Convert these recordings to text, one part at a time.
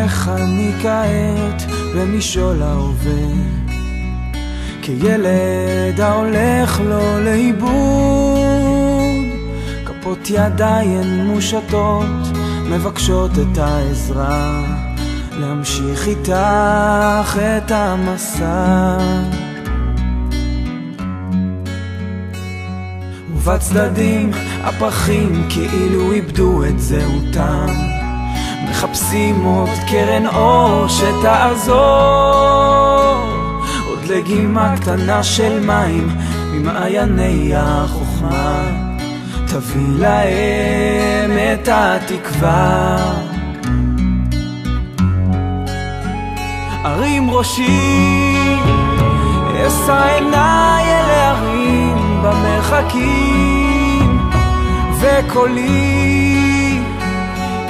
איך אני כעת במשעול ההווה, כילד ההולך לו לאיבוד, כפות ידיים מושטות מבקשות את העזרה, להמשיך איתך את המסע. ובצדדים הפרחים כאילו איבדו את זהותם, מחפשים עוד קרן אור שתעזור, עוד לגימה קטנה של מים ממעייני החוכמה, תביא להם את התקווה. ארים ראשי, אשא עיניי אל ההרים במרחקים, וקולי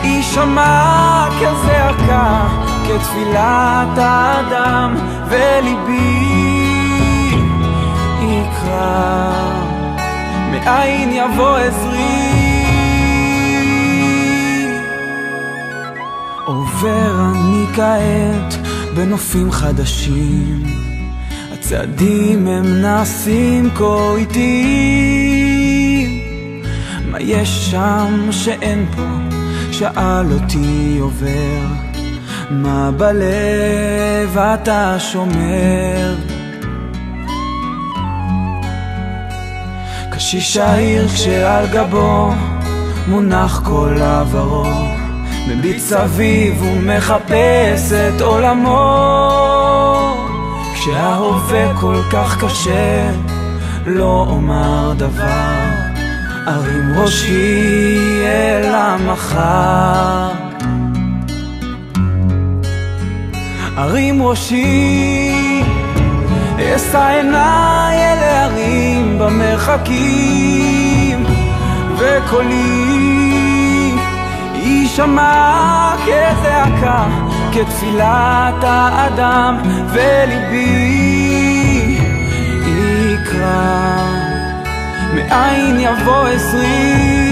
יישמע כזעקה, כתפילת האדם, וליבי יקרא, מאין יבוא עזרי. עובר אני כעת בנופים חדשים, הצעדים הם נעשים כה איטיים, מה יש שם שאין פה? שאל אותי עובר, מה בלב אתה שומר? קשיש העיר כשעל גבו מונח כל עברו, מביט סביב ומחפש את עולמו, כשההווה כל כך קשה לא אומר דבר, ארים ראשי אל המחר. ארים ראשי, אשא עיניי אל ההרים במרחקים, וקולי יישמע כזעקה, כתפילת האדם, וליבי יקרא, מאין יבוא עזרי.